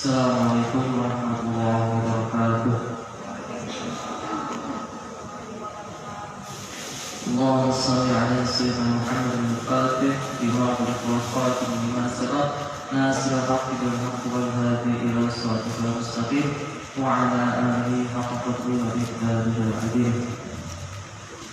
Assalamualaikum warahmatullahi wabarakatuh. Allahumma shalli ala sayyidina Muhammadin al-Fatih bima ughliqa wal khatim lima sabaq nasiril haqqi bil haqqi wal hadi ila siratal mustaqim wa ala alihi haqqa qadrihi wa miqdarihi al-'azim.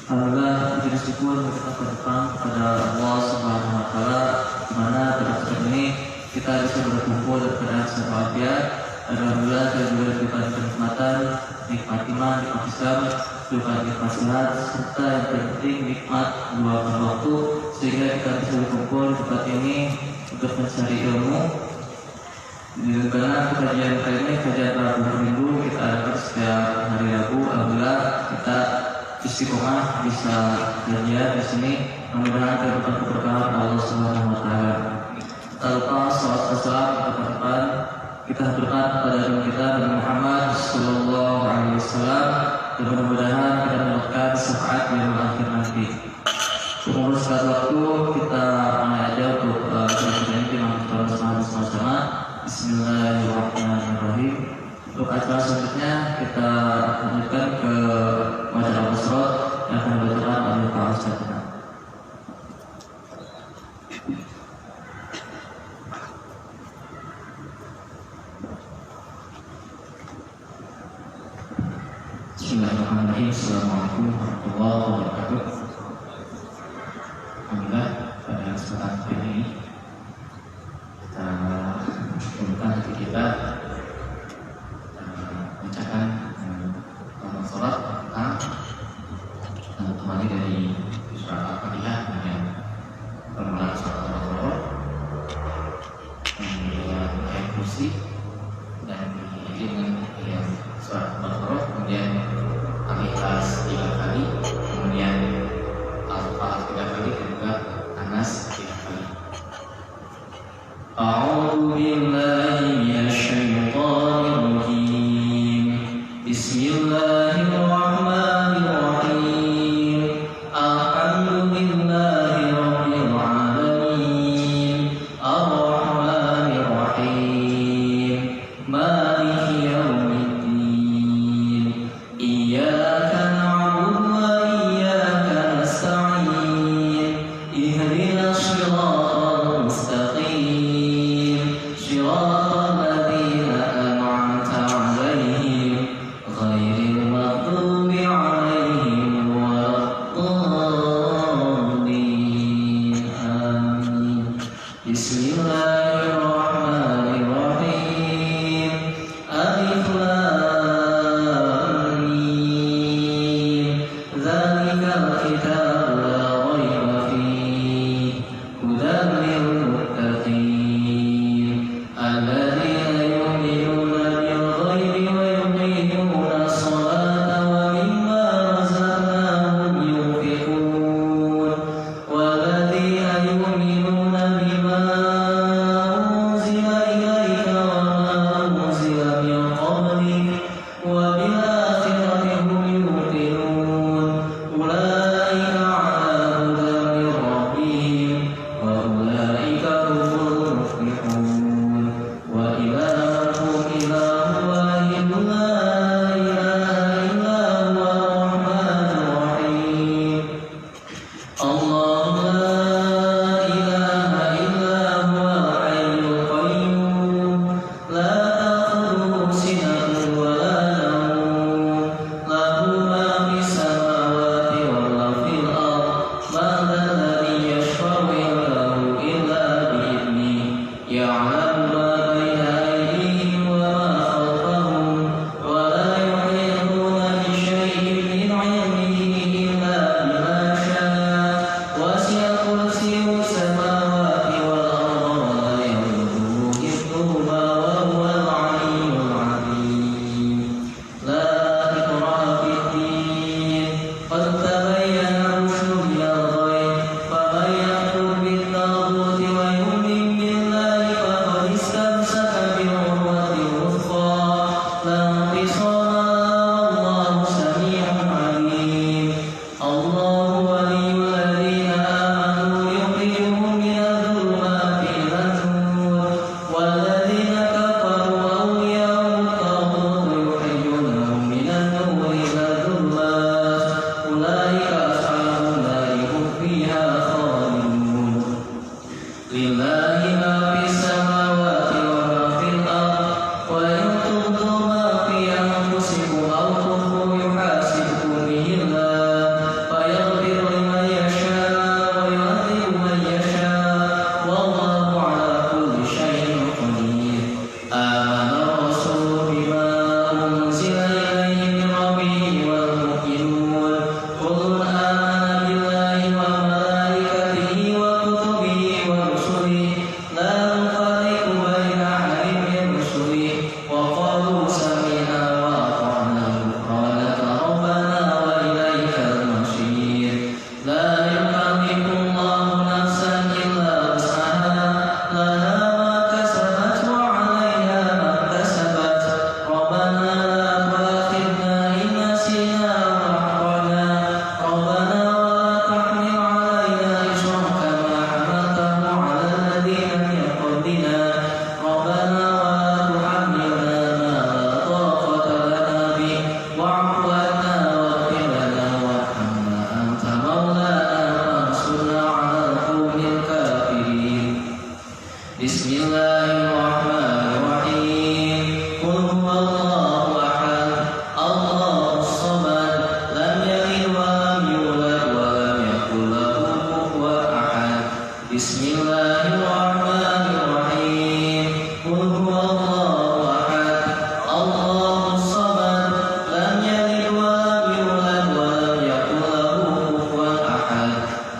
Alhamdulillah, puji syukur kita berdepan kepada Allah Subhanahu wa taala di mana pada saat ini kita bisa berkumpul dalam keadaan sehat walafiat. Alhamdulillah kita juga diberikan kenikmatan, nikmat iman, nikmat Islam, juga nikmat sehat, serta yang penting nikmat luangkan waktu sehingga kita bisa berkumpul di tempat ini untuk mencari ilmu. Karena kajian kali ini kajian Rabu Minggu kita adakan setiap hari Rabu. Alhamdulillah kita istiqomah bisa kajian di sini. Mudah-mudahan kita dapat keberkahan Allah Subhanahu wa taala. Tak lupa salawat wassalam kepada kita haturkan kepada Nabi kita Nabi Muhammad sallallahu alaihi wasallam, dan mudah-mudahan kita mendapatkan syafaat di akhir nanti. Untuk sekali waktu kita mulai aja untuk kajian ini kita sama-sama. Bismillahirrahmanirrahim. Untuk acara selanjutnya kita lanjutkan ke majalah Al-Basrat yang akan dibacakan oleh Pak Ustaz. Bismillahirrahmanirrahim. Assalamualaikum warahmatullahi wabarakatuh. Alhamdulillah, pada kesempatan kali ini kita membuka hati kita membacakan surat tentang kembali dari surat Al-Fatihah dengan permulaan surat Al-Baqarah, kemudian ayat kursi, dan dengan surat Al-Baqarah, kemudian Al-Ikhlas 3 kali, kemudian Al-Fatihah 3 kali, dan juga An-Nas 3 kali. A'udzu billahi minasy syaithanir rajim. Bismillahirrahmanirrahim. Alhamdulillahi rabbil alamin. Ar-Rahmanir Rahim. Maliki yaumiddin. Iyyaka na'budu wa iyyaka nasta'in. Ihdinas shiratal mustaqim. Shiratal ladzina an'amta 'alaihim ghairil maghdubi 'alaihim waladdallin. Amin. Bismillahirrahmanirrahim. Alif Lam Mim. Dzalikal kitabu la raiba fihi hudan lil muttaqin alladzina yu'minuna bil ghaibi wa yuqimuna as-salata wa mimma razaqnahum yunfiqun walladzina yu'minuna bima unzila ilayka wa ma unzila min qablik wa bil akhirati hum yuqinun ulaika 'ala hudan min rabbihim wa ulaika humul muflihun wa ilahukum ilahun wahidun la ilaha illa huwa ar-rahmanur rahim. Allahu la ilaha illa huwa al-hayyul qayyum la ta'khudhuhu sinatun wa la nawm lahu ma fis samawati wa ma fil ardh man dhalladhi yashfa'u 'indahu illa bi'idhnihi ya'lamu ma bayna aydihim wa ma khalfahum wa la yuhituna bi shay'in min 'ilmihi illa bima sha'a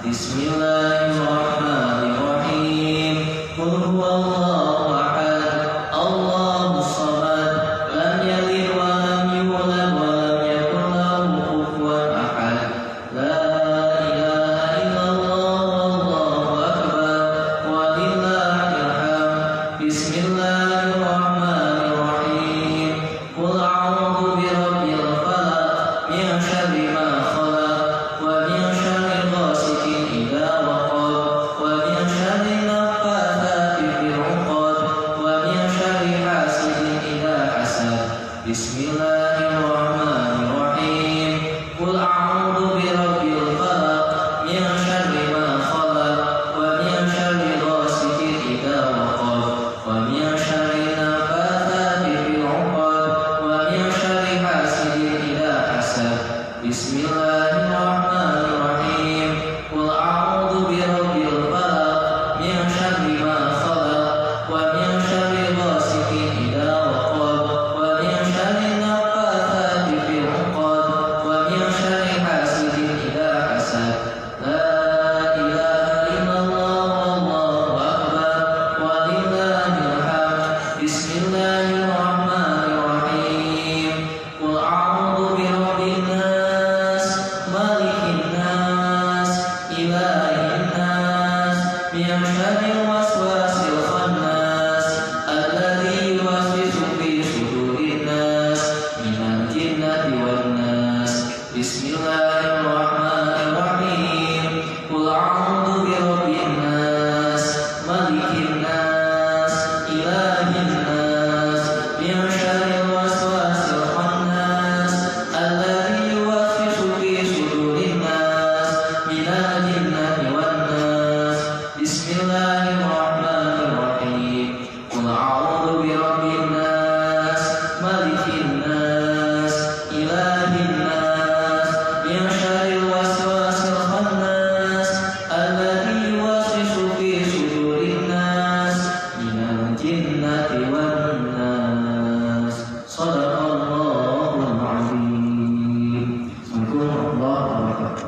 Bismillahirrahmanirrahim. Qul huwallahu ahad, Allahus samad, lam yalid wa lam yulad wa lam yakul lahu kufuwan ahad. La ilaha illallah wallahu akbar walillahil hamd. Bismillahirrahmanirrahim. Qul a'udzu birabbil falaq min syarri ma khalaq wa min syarri ghasiqin idza waqab wa min syarri naffatsati fil 'uqad wa min syarri hasidin idza hasad. Bismillahirrahmanirrahim. Qul a'udzu birabbil falaq min syarri ma khalaq wa min syarri ghasiqin idza waqab wa min syarri naffatsati fil 'uqad wa min syarri hasidin idza hasad. Bismillahirrahmanirrahim. Qul a'udzu birabbil falaq min syarri ma khalaq wa min syarri ghasiqin idza waqab wa min syarri naffatsati fil 'uqad wa min syarri hasidin idza hasad. La ilaha illallah wallahu akbar walillahil hamd. Bismillahirrahmanirrahim. Qul a'udzu birabbin nas malikin nas ilahin nas min syarril waswasil khannas alladzi yuwaswisu fi sudurin nas minal jinnati wan nas. Bismillahirrahmanirrahim. Qul a'udzu birabbin nas malikin nas ilahin nas min syarril waswasil khannas alladzi yuwaswisu fi sudurin nas minal jinnati wan nas. Bismillahirrahmanirrahim. Qul a'udzu birabbin nas malikin nas ilahin nas min syarril waswasil khannas alladzi yuwaswisu fi sudurin nas minal jinnati wan nas. Shadaqallahul adzim. Assalamualaikum warahmatullahi wabarakatuh.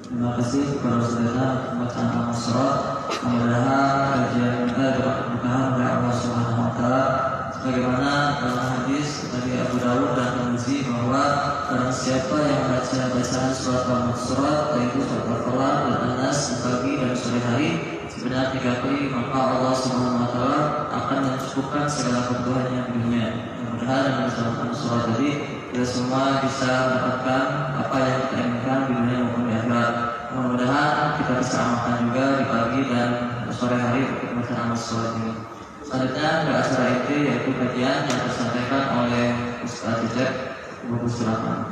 Terima kasih kepada saudara pembacaan al-Surat. Mudah-mudahan kajian kita diberkahi oleh Allah Subhanahu wa taala. Sebagaimana dalam hadis dari Abu Dawud dan Tirmidzi bahwa barang siapa yang membaca bacaan surat al-Surat yaitu surat Al-Falaq dan An-Nas di pagi dan sore hari sebanyak 3 kali, maka Allah Subhanahu wa taala akan mencukupkan segala kebutuhannya di dunia. Mudah-mudahan dengan bacaan surat tadi kita semua bisa mendapatkan apa yang kita inginkan di dunia maupun di akhirat. Mudah-mudahan kita bisa amalkan juga di pagi dan sore hari untuk bacaan surat ini. Selanjutnya ada acara inti yaitu kajian yang disampaikan oleh Ustaz Cecep. Ibu silakan.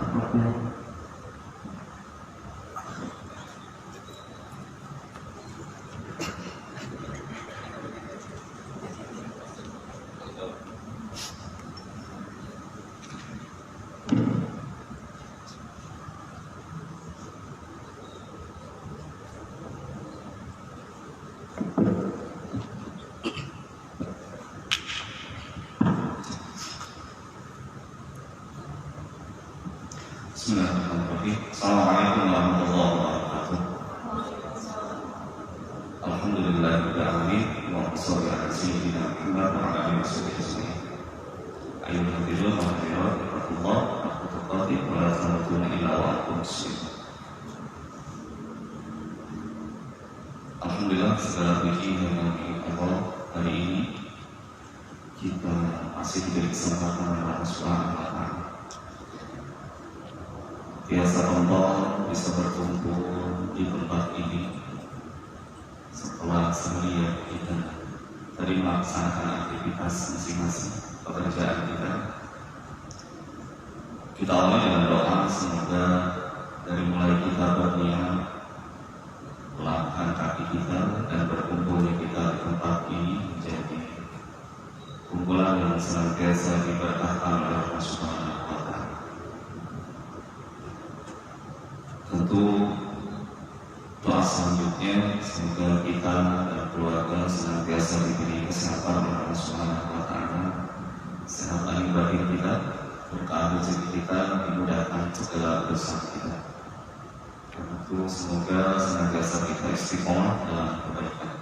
Bismillahirrahmanirrahim. Assalamualaikum warahmatullahi wabarakatuh. Alhamdulillahirabbil alamin wa sholli ala sayyidina Muhammad wa ala alihi wasallam. Ayyuhal hafizun wa hafizat Allah wa la tamutunna illa wa antum muslimun. Alhamdulillah, segala puji bagi Allah. Hari ini kita masih diberi kesempatan oleh Allah Subhanahu wa taala. Biasa Allah bisa berkumpul di tempat ini setelah seharian kita tadi melaksanakan aktivitas masing-masing pekerjaan kita. Kita awali dengan doa, semoga dari mulai kita berniat melangkahkan kaki kita dan berkumpulnya kita di tempat ini menjadi kumpulan yang senantiasa diberkahkan oleh Allah Subhanahu wa taala. Tentu doa selanjutnya semoga kita dan keluarga senantiasa diberi kesehatan rezeki kita, dimudahkan segala urusan kita. Karena itu semoga senantiasa kita istiqomah dalam kebaikan.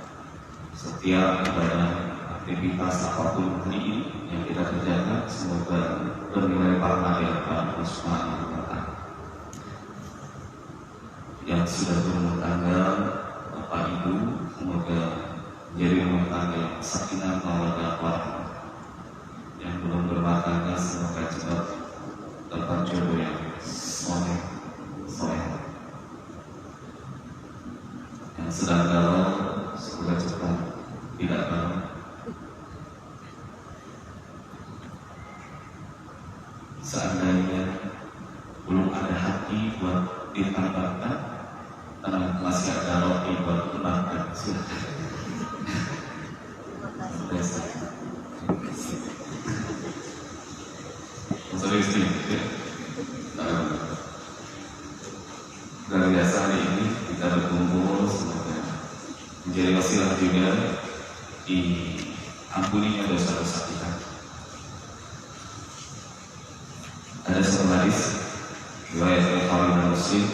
Setiap ibadah aktivitas apapun hari ini yang kita kerjakan, semoga bernilai pahala di hadapan Allah Subhanahu wa Ta'ala. Yang sudah berumur tangga, Bapak Ibu, semoga menjadi rumah tangga yang sakinah mawaddah warahmah. Yang belum berumah tangga, semoga cepat dapat jodoh yang soleh. Yang sedang galau, semoga cepat tidak galau. Seandainya belum ada hati buat ditambahkan, karena masih ada roti buat ditambahkan, silakan. Istri, luar biasa hari ini kita berkumpul, semoga menjadi wasilah juga diampuninya dosa-dosa kita. Ada sebuah hadis riwayat Bukhari dan Muslim,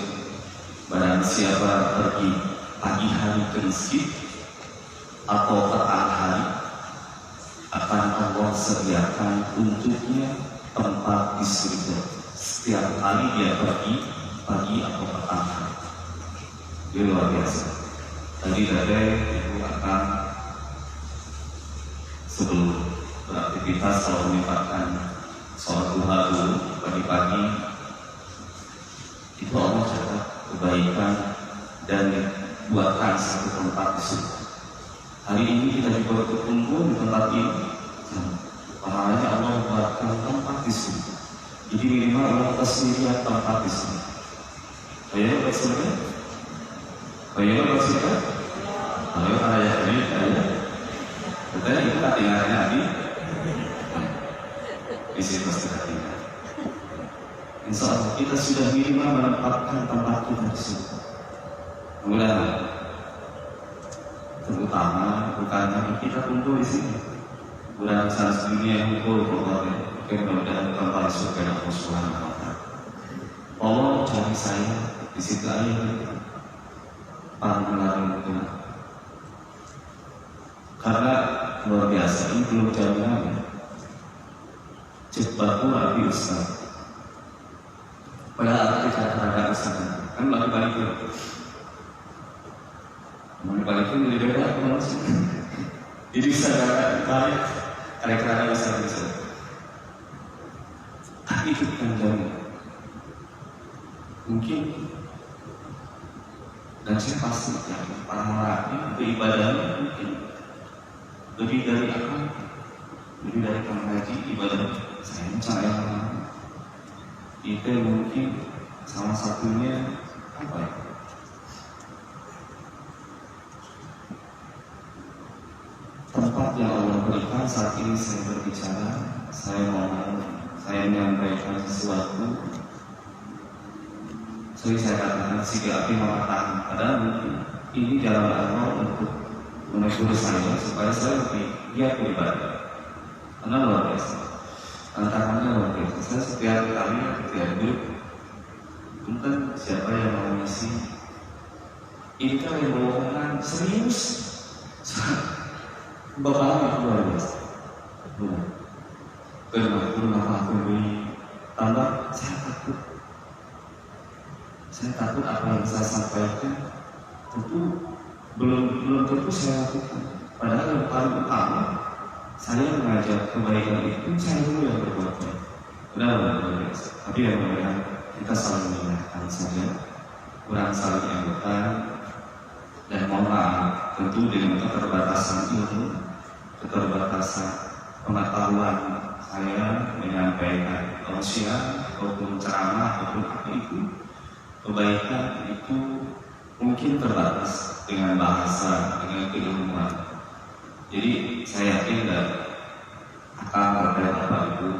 barang siapa pergi pagi hari ke masjid atau petang hari, akan Allah sediakan untuknya tempat di surga setiap kali dia pergi pagi atau petang hari. Itu luar biasa. Tadi itu akan sebelum beraktivitas kalau menyempatkan sholat duha dulu pagi-pagi, itu Allah catat kebaikan dan buatkan satu tempat di surga. Hari ini kita juga berkumpul di tempat ini, pahalanya Allah buatkan tempat di surga. Jadi minimal Allah tersediakan tempat di surga. Ayo surga, ayo surga, ayo ayah ini, ayah. Betulnya itu tinggalnya Nabi. Di situ setengah. Insya Allah kita sudah minimal menempatkan tempat kita di surga. Mudah-mudahan, terutama bukan hanya kita kumpul di sini. Bukan saat dunia yang kumpul, pokoknya mudah-mudahan tempat surga Allah Subhanahu wa Ta'ala. Allah cari saya di situ aja. Panggilan itu. Karena luar biasa ini belum jaminan. Cepat Nabi Ustaz. Padahal kita terhadap Ustaz kan balik-balik itu. Balik-balik itu jadi beda apa maksudnya? Jadi bisa balik karena Ustaz bisa. Tapi itu bukan jaminan. Mungkin dan saya pasti pahalanya beribadahnya mungkin lebih dari apa? Lebih dari haji ibadah saya mencari itu mungkin salah satunya apa ya? Tempat yang Allah berikan saat ini saya berbicara, saya menyampaikan sesuatu. Saya katakan siga api mengatakan, padahal mungkin ini jalan Allah untuk menegur saya supaya saya lebih giat beribadah. Karena luar biasa, tantangannya luar biasa. Saya setiap kali setiap grup, bukan siapa yang mau ngisi. Ini kan yang bohongan serius. Bapak luar biasa. Kenapa aku beri tambah? Saya takut apa yang saya sampaikan tentu belum tentu saya lakukan. Padahal yang paling utama saya mengajak kebaikan itu saya dulu yang berbuat baik. Benar. Tapi yang mudah kita saling mengingatkan saja, kurang saling ingatkan dan mohon maaf tentu dengan keterbatasan ilmu, keterbatasan pengetahuan saya menyampaikan tausiah ataupun ceramah ataupun apa itu. Kebaikan itu mungkin terbatas dengan bahasa, dengan keilmuan. Jadi saya yakin dan akan berada Bapak Ibu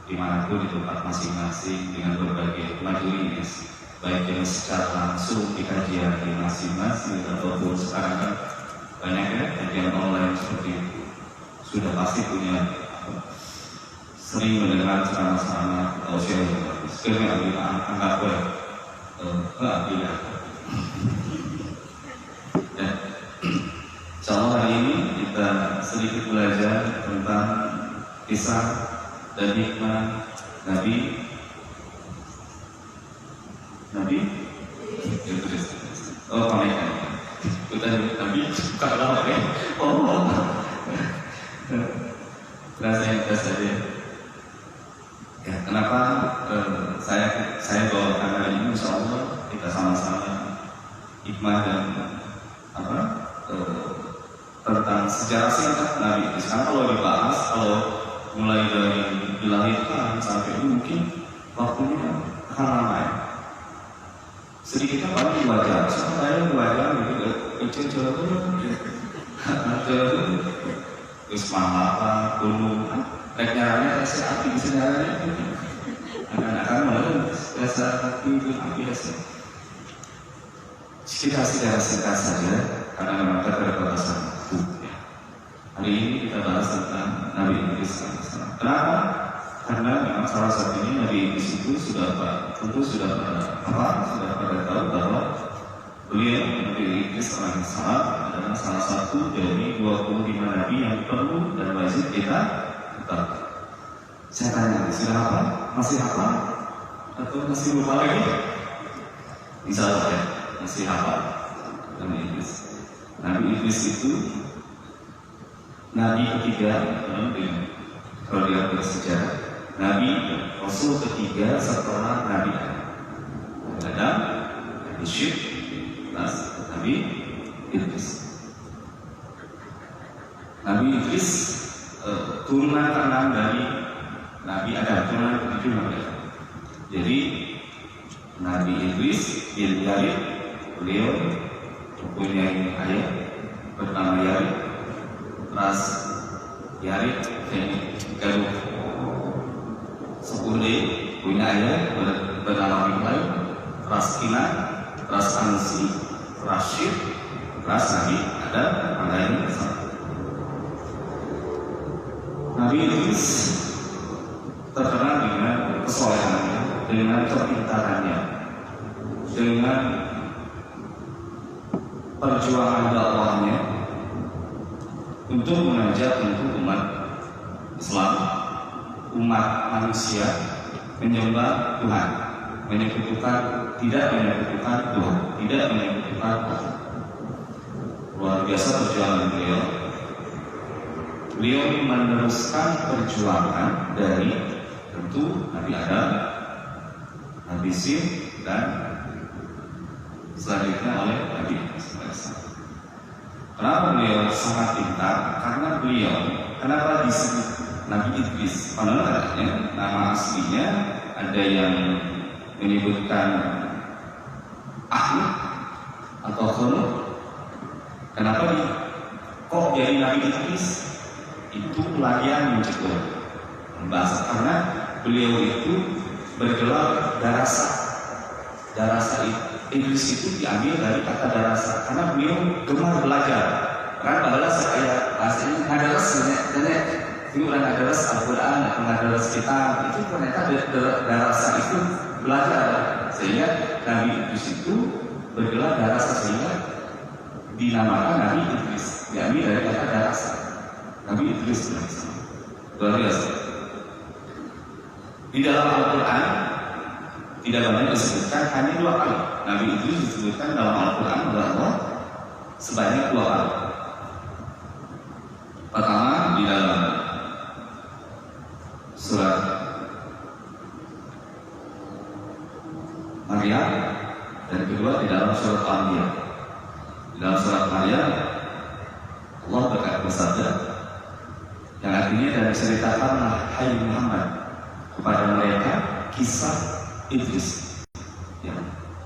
dimanapun di tempat masing-masing dengan berbagai majelis, baik yang secara langsung di kajian di masing-masing ataupun sekarang kan banyak ya kajian online seperti itu. Sudah pasti punya sering mendengar ceramah-ceramah atau share yang bagus. Kami ambil angkat gue, ambil. Dan insya Allah hari ini kita sedikit belajar tentang kisah dan hikmah Nabi Idris. Oh, pamitan. Kita Nabi kalau ya. Oh. Rasanya kita saja. Ya, kenapa saya bawakan hari ini? Insya Allah kita sama-sama hikmah dan tentang sejarah singkat Nabi Idris. Karena kalau dibahas, kalau mulai dari dilahirkan sampai mungkin waktunya akan lama ya. Sedikitnya paling 2 jam. Saya 2 jam gitu, kecil terus mahal gunung, naik nyaranya rasa api di sejarahnya. Akan malu rasa api itu api rasa. Kita secara singkat saja, karena memang kita berbatasan waktu. Hari ini kita bahas tentang Nabi Idris. Kenapa? Karena memang salah satunya Nabi Idris itu sudah pada tahu bahwa beliau Nabi Idris alaihissalam adalah salah satu dari 25 Nabi yang perlu dan wajib kita ketahui. Saya tanya, sudah hafal? Masih hafal? Atau masih lupa lagi? Insya Allah ya, masih hafal Nabi Idris. Nabi Idris itu Nabi ketiga kalau dia bersejarah. Nabi Rasul ketiga setelah Nabi Adam, Nabi Syed, Nabi Idris. Nabi Idris turunan ke-6 dari Nabi Adam, turunan ke-7 Nabi Adam. Jadi Nabi Idris bin Yarid, beliau mempunyai ayah bernama Yarid. Ras Yarid Galuh Sepuluh punya ayah bernama Mikhail, Ras Kinan, Ras Ansi, Rashid, Ras Nabi ada lain. Nabi Idris terkenal dengan kesolehannya, dengan kepintarannya, dengan perjuangan dakwahnya untuk mengajak untuk umat Islam, umat manusia menyembah Tuhan, tidak menyekutukan Tuhan, tidak menyekutukan Tuhan. Luar biasa perjuangan beliau. Beliau meneruskan perjuangan dari tentu Nabi Adam, Nabi Sim, dan selanjutnya oleh Nabi Muhammad. Kenapa beliau sangat pintar? Karena beliau, kenapa disebut Nabi Idris? Padahal katanya nama aslinya ada yang menyebutkan Ahmad atau Khulud. Kenapa kok jadi Nabi Idris? Itu pelarian mencekur bahasa, karena beliau itu bergelar darasa. Darasa Idris itu diambil dari kata darasa, karena beliau gemar belajar. Kan padahal saya bahasanya ngadaras, ini orang ngadaras Al-Quran atau ngadaras kitab, itu ternyata darasa itu belajar. Sehingga Nabi Idris itu bergelar darasa, sehingga dinamakan Nabi Idris, diambil dari kata darasa. Nabi Idris luar biasa. Di dalam Al-Quran tidak banyak disebutkan, hanya 2 kali. Nabi Idris disebutkan dalam Al-Quran bahwa sebanyak 2 kali. Pertama di dalam surat Maryam, dan kedua di dalam surat Al-Anbiya. Di dalam surat Maryam Allah bersabda yang artinya, dan ceritakanlah hai Muhammad kepada mereka kisah Idris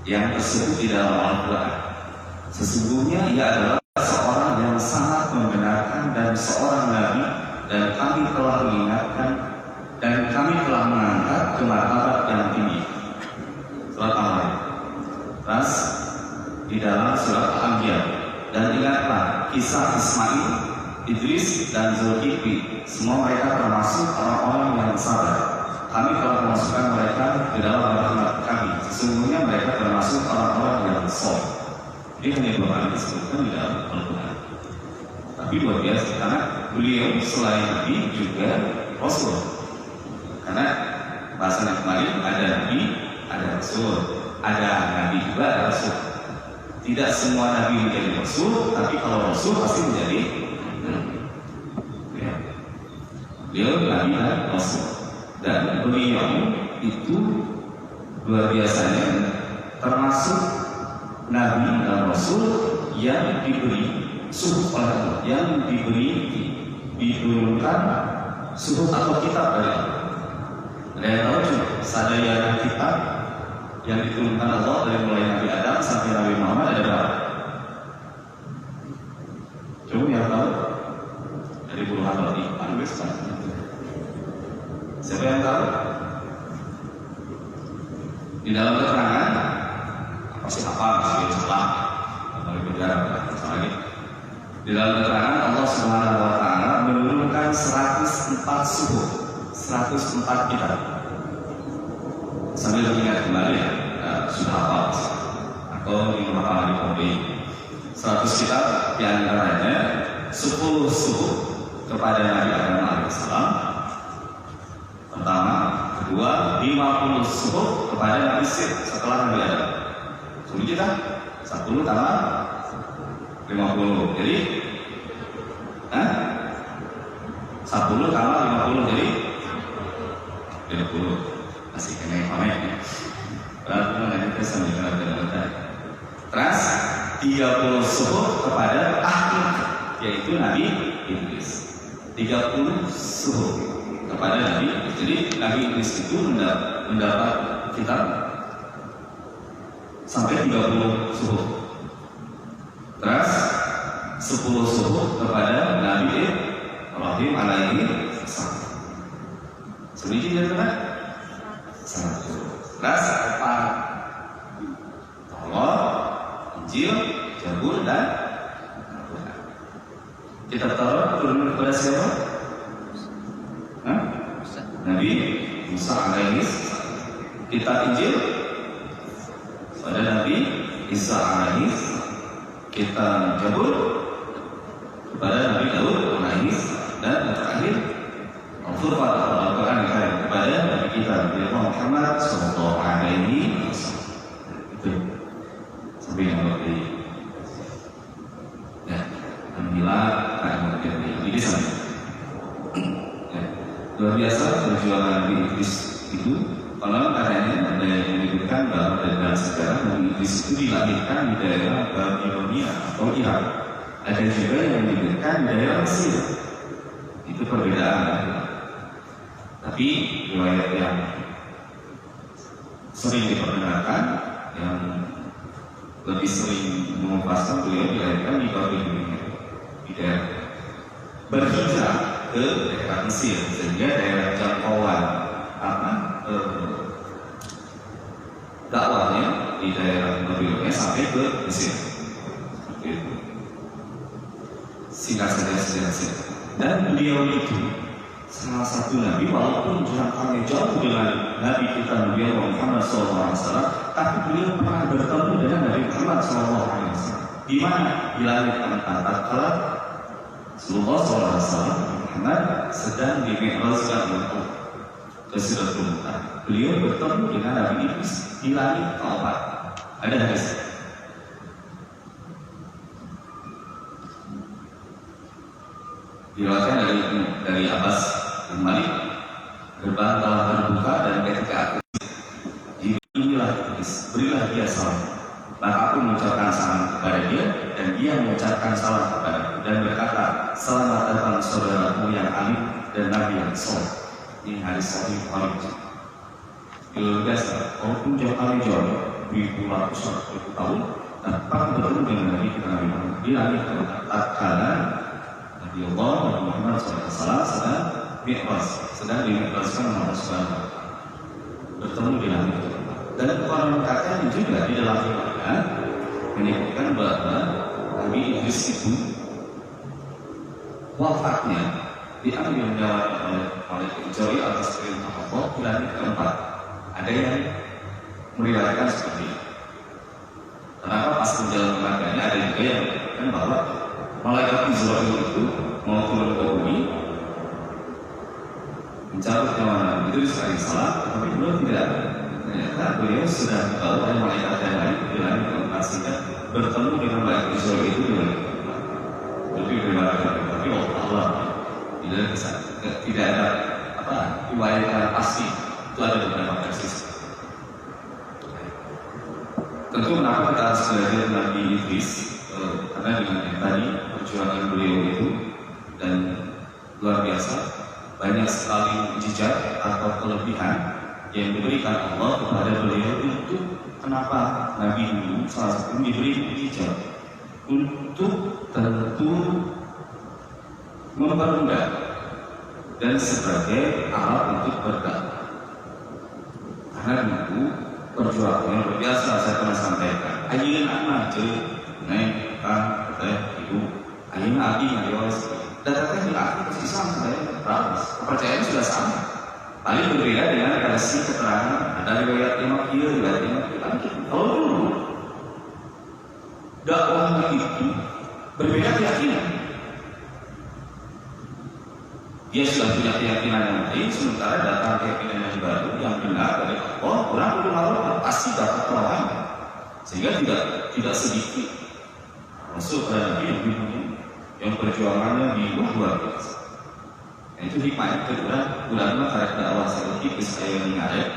yang tersebut di dalam Al-Quran. Sesungguhnya ia adalah seorang yang sangat membenarkan dan seorang nabi, dan kami telah mengingatkan dan kami telah mengangkat ke martabat yang tinggi. Surat Al-Maryam. Terus di dalam surat Al-Anbiya, dan ingatlah kisah Ismail Idris dan Zulkifli, semua mereka termasuk orang-orang yang sabar. Kami telah memasukkan mereka ke dalam rahmat kami. Sesungguhnya mereka termasuk orang-orang yang soleh. Ini hanya dua kali disebutkan di dalam Al-Quran. Tapi luar biasa karena beliau selain Nabi juga Rasul. Karena bahasa yang kemarin ada Nabi, ada Rasul, ada Nabi juga ada Rasul. Tidak semua Nabi menjadi Rasul, tapi kalau Rasul pasti menjadi Nabi. Ya. Beliau Nabi dan Rasul. Dan beliau itu luar biasanya termasuk Nabi dan Rasul yang diberi suhuf oleh Allah, yang diturunkan suhuf atau kitab dari Allah. Ada yang tahu cuma sadaya kitab yang diturunkan Allah dari mulai Nabi Adam sampai Nabi Muhammad ada berapa? Coba yang tahu? Dari puluhan lebih. Siapa yang tahu? Di dalam keterangan pasti apa? Masih salah. Kalau bicara lagi. Di dalam keterangan Allah Subhanahu Wa Taala menurunkan 104 suhuf, 104 kitab. Sambil mengingat kembali ya, sudah apa? Atau di rumah di Kobe 100 kitab yang antaranya 10 suhuf kepada Nabi Adam alaihissalam. Pertama, kedua, 50 suhuf kepada Nabi Sith setelah Nabi Adam. Sudah kita 10 tambah 50. Jadi 10 tambah 50 jadi 50. Masih kena pamer ya. Berarti nanti kita sambil kenal. Terus 30 suhuf kepada akhir, yaitu Nabi Idris. 30 suhuf kepada Nabi. Jadi Nabi Idris itu mendapat kitab sampai 30 suhuf. Terus 10 suhuf kepada Nabi Ibrahim alaihi salam. Sedikit ya teman? 100. Terus apa? Taurat, Injil, Zabur dan Al-Quran. Kitab Taurat turun kepada siapa? Nabi Musa alaihi salam. Kitab Injil pada Nabi Isa alaihi salam. Kitab Zabur kepada Nabi Daud alaihi salam. Dan yang terakhir Al-Furqan atau Al-Quran kepada Nabi kita Nabi Muhammad sallallahu alaihi wasallam. Itu sampai yang lebih ya, alhamdulillah ini sampai ya, luar biasa perjuangan Nabi Idris itu. Kalau katanya ada yang menyebutkan bahwa dalam sejarah Nabi Idris itu dilahirkan di daerah Babilonia atau Irak. Ada juga yang menyebutkan di daerah Mesir. Itu perbedaan. Tapi riwayat yang sering diperdengarkan, yang lebih sering mengumpaskan beliau dilahirkan di Babilonia, di daerah berhijrah ke daerah Mesir, sehingga daerah jangkauan dakwahnya di daerah Babilonia sampai ke Mesir. Singkat saja. Dan beliau itu salah satu Nabi, walaupun jangkauannya jauh dengan Nabi kita Nabi Muhammad SAW, tapi beliau pernah bertemu dengan Nabi Muhammad SAW. Di mana? Di langit tempat tatkala Rasulullah SAW Muhammad sedang dimi'rajkan untuk ke Sidratul Muntaha. Beliau bertemu dengan Nabi Idris di langit keempat. Ada hadis. Diriwayatkan dari Abbas bin Malik, gerbang telah terbuka dan ketika aku inilah Idris, berilah dia salam. Maka aku mengucapkan salam kepada dia dan dia mengucapkan salam kepadaku dan berkata, selamat datang saudaraku yang alim dan Nabi yang soleh. Ini hadis Sahih Bukhari. Luar biasa, walaupun jauh kali jauh, ribu tahun, tanpa bertemu dengan Nabi kita Nabi Muhammad. Dia langit tatkala Nabi Allah Nabi Muhammad SAW sedang dimi'rajkan Allah Subhanahu wa Ta'ala, bertemu di langit. Dan orang katanya juga di dalam riwayat menyebutkan bahwa Nabi Idris itu wafatnya diambil oleh Joy atas perintah Allah di langit keempat. Ada yang meriwayatkan seperti itu. Kenapa pas menjalankan laganya ada juga yang mengatakan bahwa malaikat Israel itu mau turun ke bumi mencabut nyawa Nabi itu sekali salah, tapi beliau tidak. Ternyata beliau sudah tahu oleh malaikat yang lain di langit keempat sehingga bertemu dengan malaikat Israel itu di langit keempat. Tapi tapi Allah tidak ada riwayat pasti. Itu ada beberapa versi. Tentu kenapa kita harus belajar Nabi Idris, karena dengan yang tadi perjuangan beliau itu dan luar biasa banyak sekali mukjizat atau kelebihan yang diberikan Allah kepada beliau. Itu kenapa Nabi dulu salah satu diberi mukjizat untuk tentu mempermudah dan sebagai alat untuk berdakwah. Karena dulu perjuangan yang luar biasa saya pernah sampaikan. Ayeuna anak jadi naik kan ibu, ayeuna abi ngawas. Datangnya di akhir Islam sebenarnya bagus. Kepercayaan sudah sama. Paling berbeda dengan versi keterangan dari riwayat Imam Kiai, riwayat Imam Kiai. Kalau dulu dakwah itu berbeda keyakinan. Dia sudah punya keyakinan yang lain, sementara datang keyakinan yang baru yang benar dari Allah, orang belum malu pasti dapat perlahan, sehingga tidak sedikit masuk ke Nabi yang perjuangannya di luar biasa. Nah, itu hikmah kedua, ulama karek dakwah selagi geus aya nu ngarep,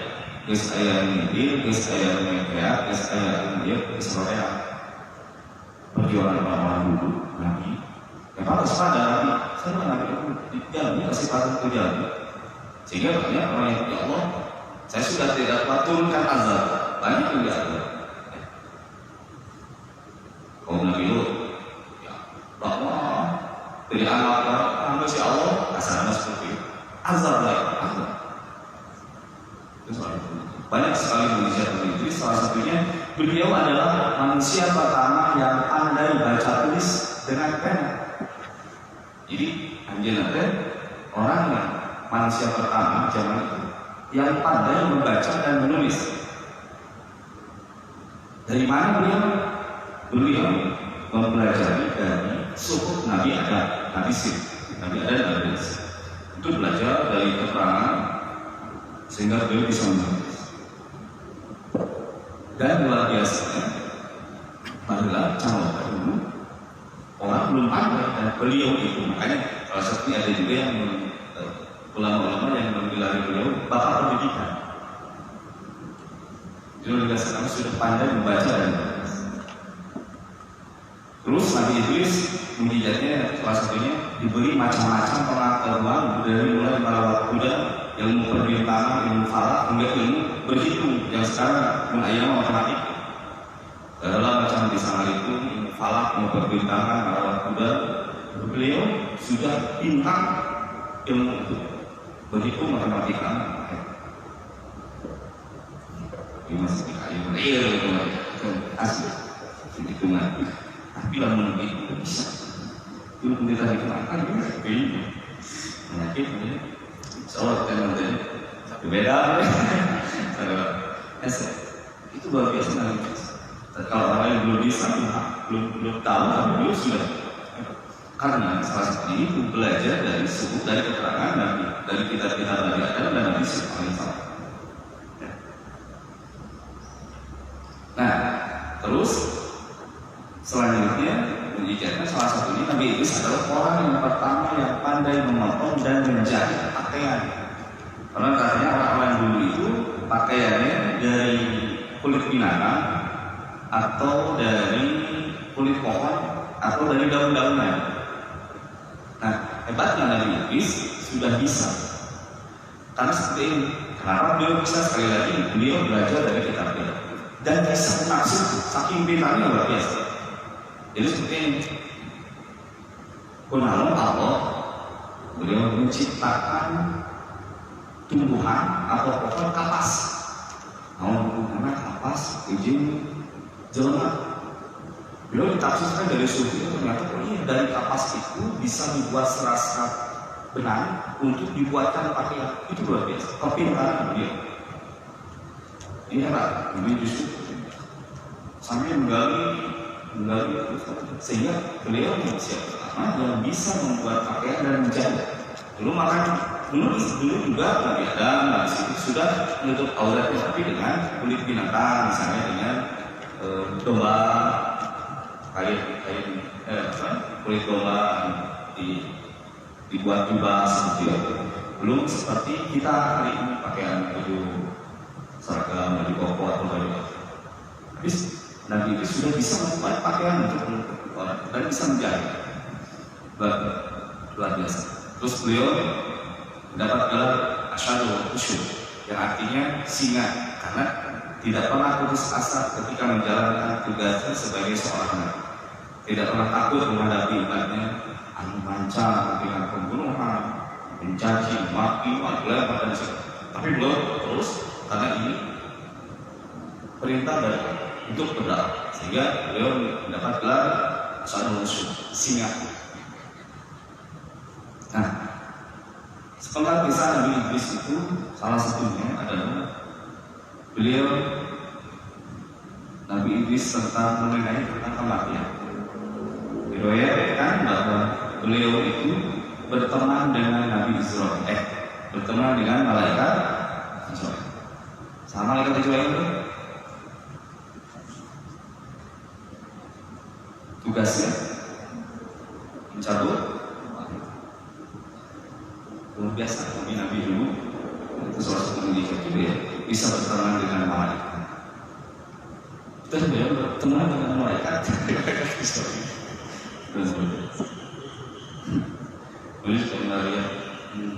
geus aya nu ngidil, geus aya nu ngekeak, geus aya nu ieu, geus roreak. Perjuangan orang dulu Nabi ya pantas pada Nabi, saya Nabi itu dijalani, kasih patut itu jalani. Sehingga banyak orang yang ya Allah, saya sudah tidak turunkan azab, banyak yang azab. Kaum Nabi Lut, ya bahwa dari anak si Allah, asalnya seperti itu. Azab lagi, azab. Banyak sekali mukjizat itu. Salah satunya beliau adalah manusia pertama yang pandai baca tulis dengan pena. Jadi anjing orang yang manusia pertama zaman itu yang pandai membaca dan menulis. Dari mana beliau? Beliau mempelajari dari suku Nabi Adam, Nabi Sim, Nabi Adam dan Nabi Sim. Itu belajar dari keterangan sehingga beliau bisa menulis. Dan luar biasanya adalah calon dulu orang belum pandai dan beliau itu makanya salah satunya ada juga yang ulama-ulama yang menggelari beliau bapak pendidikan. Jadi sekarang sudah pandai membaca dan menulis. Terus Nabi Idris mukjizatnya salah satunya diberi macam-macam pengetahuan dari mulai merawat kuda, ilmu perbintangan, ilmu falak hingga ilmu berhitung yang sekarang menayang matematika. Dalam macam di sana itu ilmu falak, ilmu perbintangan, merawat kuda, beliau sudah bintang ilmu itu berhitung matematika. Ini masih dikayu real itu asli hitungan. Tapi lamun itu bisa. Itu kita dikenakan ini penyakit ini. Soal teman-teman tapi beda. Itu luar biasa nanti. Kalau orang yang belum bisa, belum tahu, tapi belum sudah. Karena salah satu ini belajar dari suku, dari keterangan Nabi, dari kitab-kitab Nabi Adam dan Nabi Sulaiman. Nah, terus selanjutnya mukjizatnya salah satunya Nabi Idris adalah orang yang pertama yang pandai memotong dan menjahit pakaian. Karena katanya orang-orang dulu itu pakaiannya dari kulit binatang atau dari kulit pohon atau dari daun-daunan. Nah, hebatnya Nabi Idris sudah bisa. Karena seperti ini, kenapa beliau bisa? Sekali lagi, beliau belajar dari kitab-kitab dan bisa menafsir saking pintarnya luar biasa. Jadi seperti ini, Kunalam Allah beliau menciptakan tumbuhan atau pohon kapas. Mau karena kapas izin jelma Beliau ditafsirkan dari sufi itu ternyata dari kapas itu bisa dibuat serasa benang untuk dibuatkan pakaian. Itu luar biasa. Kepintaran beliau. Ini apa? Beliau justru sampai menggali sehingga beliau yang siapa pertama yang bisa membuat pakaian dan menjahit. Dulu juga Nabi Adam sudah menutup auratnya, tapi dengan kulit binatang, misalnya dengan domba, kulit domba dibuat jubah seperti itu. Belum seperti kita hari ini pakaian baju seragam, baju koko atau baju apa. Habis Nabi itu sudah bisa membuat pakaian untuk orang dan bisa menjahit. Luar biasa. Terus beliau mendapat gelar Asyadul Khusyuk, yang artinya singa, karena tidak pernah putus asa ketika menjalankan tugasnya sebagai seorang nabi. Tidak pernah takut menghadapi umatnya, mengancam dengan pembunuhan, mencaci, maki, lempar dan sebagainya. Tapi beliau terus karena ini perintah dari Allah untuk berdakwah, sehingga beliau mendapat gelar Asyadul Khusyuk, singa. Nah, sepenggal kisah Nabi Idris itu salah satunya adalah beliau Nabi Idris tentang mengenai kematian. Diriwayatkan bahwa beliau itu berteman dengan Nabi Israil, berteman dengan malaikat Israil. Sama malaikat Israil itu tugasnya mencabut. Luar biasa, Nabi dulu itu salah satu indikator juga ya, bisa berteman dengan malaikat. Kita sebenarnya berteman dengan malaikat. Boleh kita lihat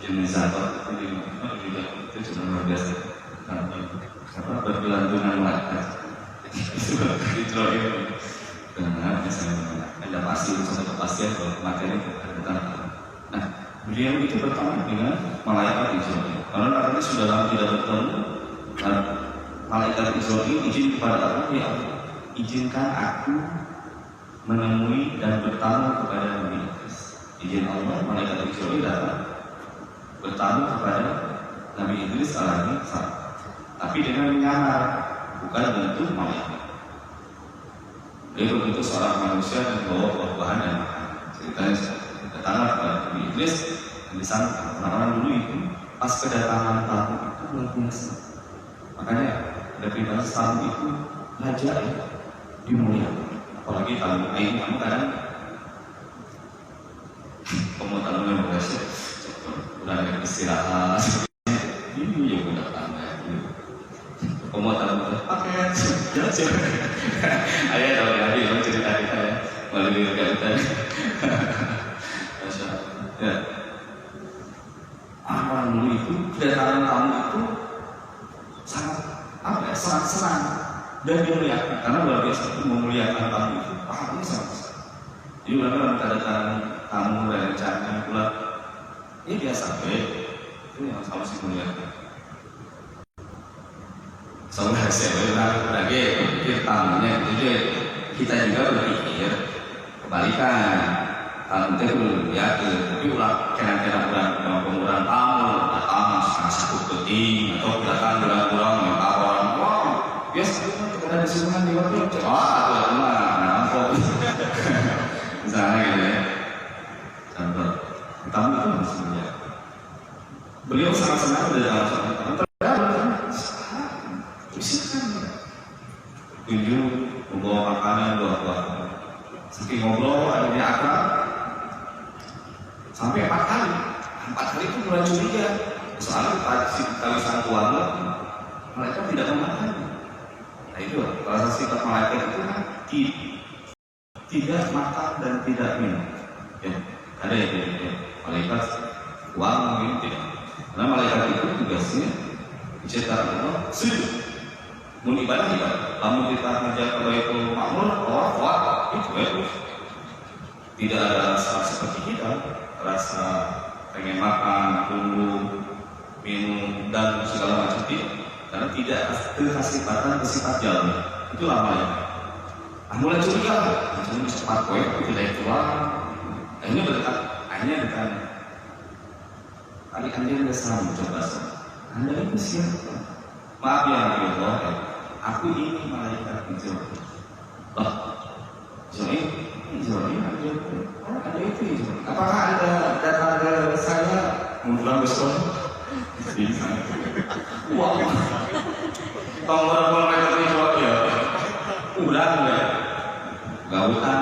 jenazah itu sudah luar biasa. Karena bergelantungan malaikat. Itu karena misalnya ada pasti satu kepastian bahwa kematian itu akan datang. Nah, beliau itu bertemu dengan malaikat Israil. Karena katanya sudah lama tidak bertemu. Dan malaikat Israil izin kepada Allah, ya Allah, izinkan aku menemui dan bertamu kepada Nabi Idris. Izin Allah, malaikat Israil datang bertamu kepada Nabi Idris alaihi salam. Tapi dengan menyamar, bukan bentuk malaikat. Dia berbentuk seorang manusia dan bawa buah-buahan dan makanan. Ceritanya datanglah kepada Nabi Idris dan disangka orang-orang dulu itu pas kedatangan tamu itu luar biasa. Makanya ada peribahasa tamu itu raja ya, dimuliakan. Apalagi tamu kamu kadang kamu tamu yang berhasil, udah ada istirahat. Ini ya udah tamu ya. Kamu tamu pakaian aja. Ayah tahu lagi orang cerita kita ya, melalui kita. Ya. Orang dulu itu kedatangan tamu itu sangat sangat senang dan dimuliakan, karena luar biasa itu memuliakan tamu itu pahalanya sangat besar. Jadi orang kedatangan tamu dan rencana pula ini biasa itu yang harus dimuliakan. Soalnya hasilnya lagi berpikir tamunya, jadi kita juga berpikir kebalikan. Tamu itu belum yakin, tapi ulah kena pengurang tamu datang satu penting atau datang kurang minta orang biasa kita disuruhkan di waktu wah aku mah nampok misalnya gitu ya. Contoh tamu itu maksudnya beliau sangat senang dengan tamu. Tunjuk membawa makanan buah-buah. Saking ngobrol akhirnya akrab sampai 4 kali. 4 kali itu mulai curiga. Soalnya kalau sang keluarga mereka tidak memakan. Nah itu rasa sifat malaikat itu kan tidak makan dan tidak minum. Ya, ada ya malaikat uang mungkin tidak. Karena malaikat itu tugasnya dicetak Allah sujud. Mun ibadah, kamu kita menjaga Baitul Ma'mur, itu tidak ada rasa seperti kita, rasa pengen makan, tunggu, minum dan segala macam tidak, karena tidak kesifatan jauh. Itulah malaikat. mulai curiga, macam cepat kowe intelektual. Akhirnya berdekat, akhirnya bertanya, adik Anda salah coba Anda itu siapa? Maaf ya Allah, aku ini malaikat Jibril. Jibril, ada itu Jibril. Apakah Anda datang ke saya? Mudah besar. Wah, orang-orang mereka jawab ya, udah ya, gautan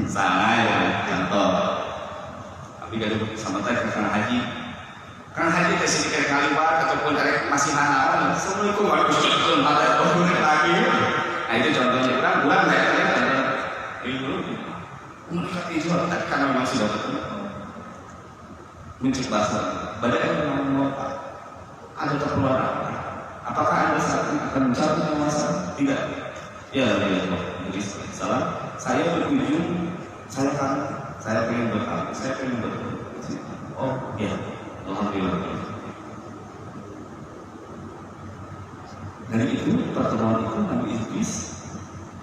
sana ya kantor. Tapi gak ada sama tadi Kang Haji. Kang Haji kesini kayak Kaliwat ataupun dari masih Hanawan. Assalamualaikum warahmatullahi wabarakatuh. Lagi. Nah itu contohnya kan, bulan kayak ada itu. Mereka itu tapi karena memang sudah betul. Mencipta badai yang mau ada keperluan apa? Apakah Anda saat ini akan mencabut nyawa saya? Tidak. Ya, jadi salah. Saya berkunjung, saya pengen bertamu, saya pengen bertemu. Oh, ya, alhamdulillah. Dari itu pertemuan itu Nabi Idris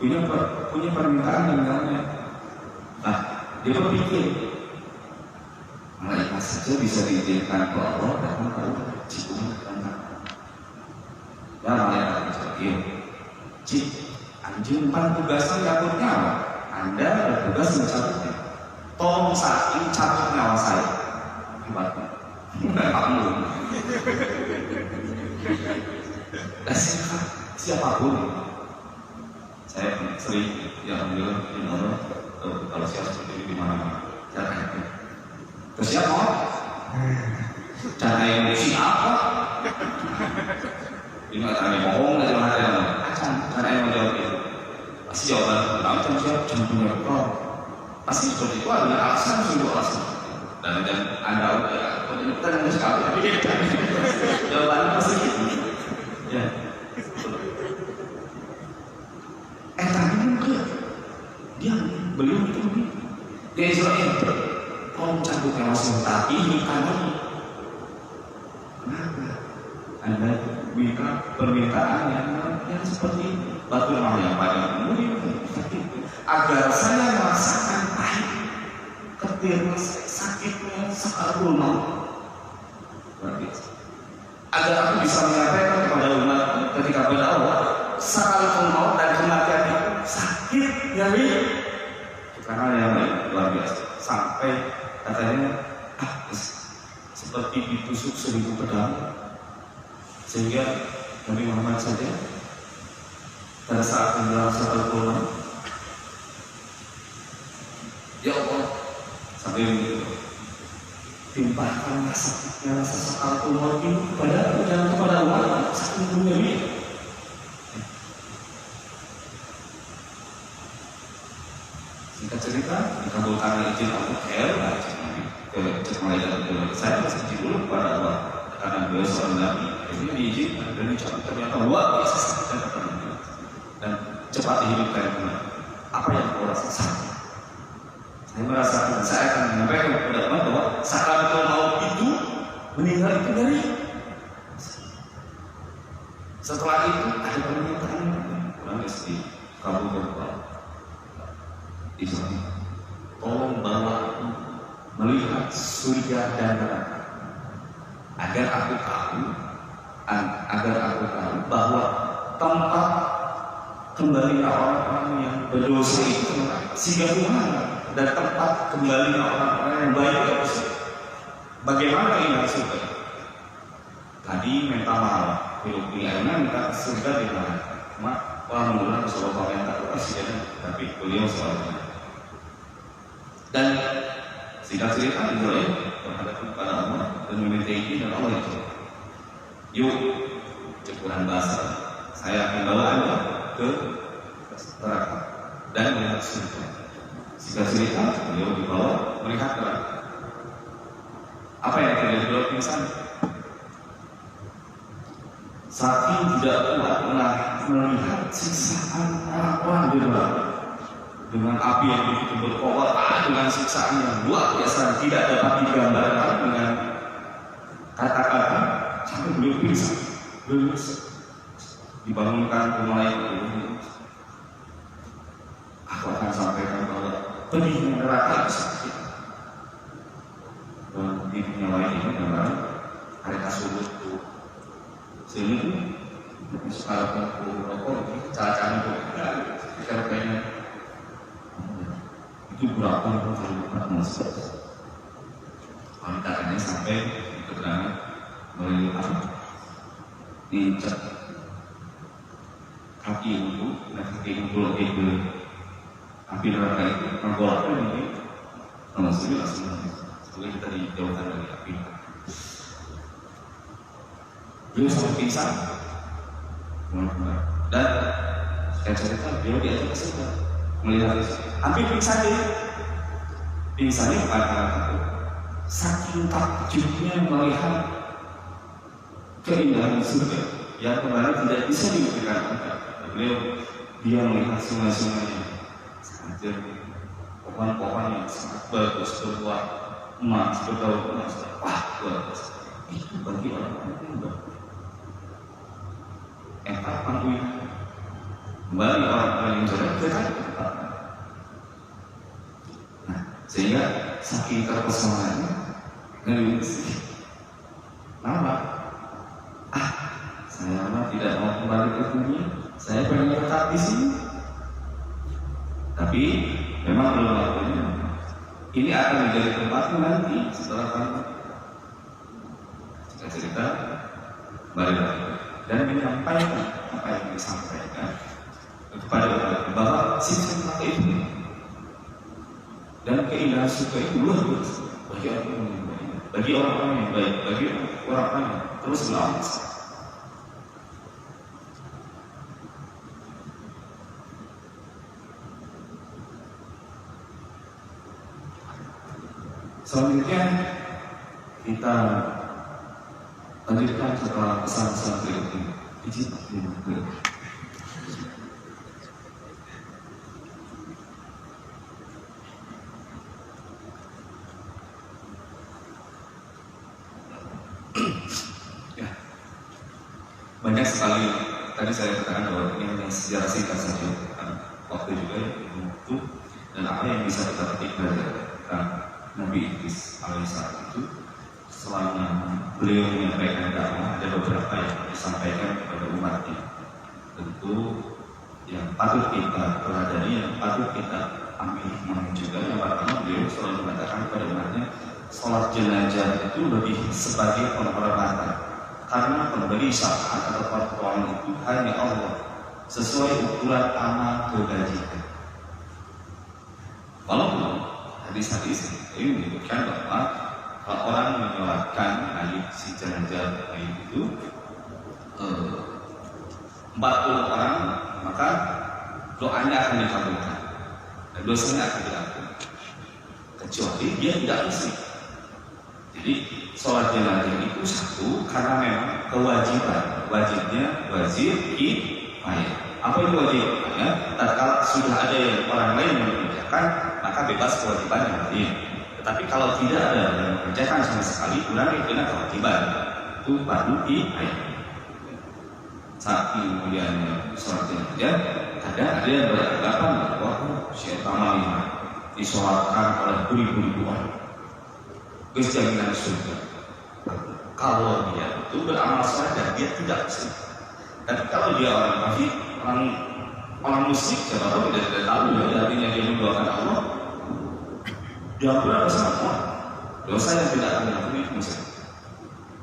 punya permintaan yang namanya. Nah, dia berpikir, malaikat saja bisa diizinkan ke Allah datang ke Cikum dan ya malaikat itu Cik, anjing pan tugasnya cabut nyawa. Anda bertugas mencabutnya. Tolong saat ini cabut nyawa saya. Hebatnya. Enggak kamu. Dan siapapun. Saya sering ya alhamdulillah kalau siapa seperti ini di mana-mana. Terus siapa? Cara yang siapa? Ini nggak tanya bohong aja lah ya. Cara yang menjawab itu pasti jawaban macam siapa jangan punya kau. Pasti seperti itu ada alasan sungguh alasan. Dan Anda udah kita nggak sekali. Jawabannya pasti gitu. Ya. Tadi mungkin dia beliau itu dia Israel. Kau cabut yang masih tapi ini kamu. Kenapa? Anda minta permintaan yang seperti batu yang paling mulia agar saya merasakan pahit ketika sakitnya sakaratul maut. Agar aku bisa menyampaikan kepada umat ketika pada Allah sakaratul maut dan kematian itu sakit nyari karena yang luar biasa sampai katanya seperti ditusuk 1000 pedang sehingga Nabi Muhammad saja pada saat menjelang sakaratul maut ya Allah sambil timpahkan sakitnya rasa sakaratul maut ini kepada umat saking dunia. Singkat cerita dikabulkan izin Allah ke malaikat saya masih izin dulu kepada Allah karena beliau seorang nabi ini diizinkan dan dicabut ternyata luar biasa sakit dan cepat dihidupkan kembali. Apa yang kau rasakan? Saya merasakan saya akan menyampaikan kepada teman bahwa sakaratul maut itu meninggal itu dari setelah itu ada pernyataan kurang istri kamu berdoa Islam tolong bawa aku melihat surga dan neraka agar aku tahu bahwa tempat kembalinya orang-orang yang berdosa itu sehingga Tuhan dan tempat kembalinya orang-orang yang baik itu bagaimana ini surga tadi minta mahal pilihnya minta surga di mana alhamdulillah Rasulullah minta presiden tapi beliau soalnya dan singkat cerita Israel berhadap kepada Allah dan meminta izin dan Allah itu yuk cepuran bahasa saya akan bawa Anda ke neraka dan melihat surga. Singkat cerita beliau dibawa melihat neraka. Apa yang terjadi beliau pingsan? Saking tidak kuat melihat siksaan orang-orang di neraka dengan api yang begitu berkobar, dengan siksaan yang luar biasa tidak dapat digambarkan dengan kata-kata sampai beliau pingsan. Beliau dibangunkan ke malaikat pedihnya neraka sakit. Dan di dunia lain ini gambaran mereka surut tuh sini sekarang aku rokok cara-cara itu cara kayaknya itu berapa kali masuk antaranya sampai keterangan melalui apa dicat kaki itu dan kaki itu lagi ke api neraka itu menggolakkan ini langsung sebagai kita dijauhkan dari api. Beliau sampai pingsan dan saya cerita beliau di atas kesehatan melihat hampir pingsan dia. Pingsannya bukan karena takut, saking takjubnya melihat keindahan surga yang kemarin tidak bisa dibuktikan. Beliau dia melihat sungai-sungainya sangat jernih, pohon-pohon yang sangat bagus berbuah emas, berdaun emas, wah bagus. Itu bagi orang-orang yang bagus. Kapan kembali orang-orang yang jodoh ke kan? Nah, sehingga saking terpesonanya ngelihat nama saya mah tidak mau kembali ke dunia, saya pengen tetap di sini. Tapi memang belum waktunya. Ini akan menjadi tempatnya nanti setelah kamu cerita balik lagi dan menyampaikan apa yang disampaikan kepada orang bahwa sistem mata itu dan keindahan surga itu luar biasa bagi orang-orang yang baik, bagi orang-orang yang baik, bagi orang-orang yang terus beramal. Selanjutnya kita lanjutkan setelah pesan-pesan berikut ini. Ya, banyak sekali tadi saya katakan bahwa ini hanya sejarah singkat saja, waktu juga yang butuh dan apa yang bisa kita petik dari Nabi Idris alaihissalam itu. Selama beliau menyampaikan dakwah ada beberapa yang disampaikan kepada umatnya. Tentu yang patut kita teladani, yang patut kita ambil hikmahnya juga. Yang pertama beliau selalu mengatakan kepada umatnya, sholat jenazah itu lebih sebagai penghormatan karena pemberi syafaat atau pertolongan itu hanya Allah sesuai ukuran amal kebajikan. Walaupun hadis-hadis ini menyebutkan bahwa kalau orang menyolatkan mayit si jenazah mayit itu 40 orang, maka doanya akan dikabulkan dan dosanya akan diampuni kecuali dia tidak muslim. Jadi sholat jenazah itu satu karena memang kewajiban, wajib kifayah. Apa itu wajib kifayah? Tatkala sudah ada yang orang lain yang mengerjakan, maka bebas kewajiban yang lain. Tetapi kalau tidak ada yang mengerjakan sama sekali, ulangi dengan kewajiban itu fardu kifayah. Saking mulianya sholat jenazah, ada yang beranggapan bahwa syaitan lima disolatkan oleh beribu-ribu orang, jaminan surga. Kalau dia itu beramal soleh dan dia tidak muslim. Tapi kalau dia orang kafir, orang musyrik, siapa tahu tidak tahu ya, artinya dia mendoakan Allah, diampuni dosa Allah, dosa yang tidak akan diampuni muslim,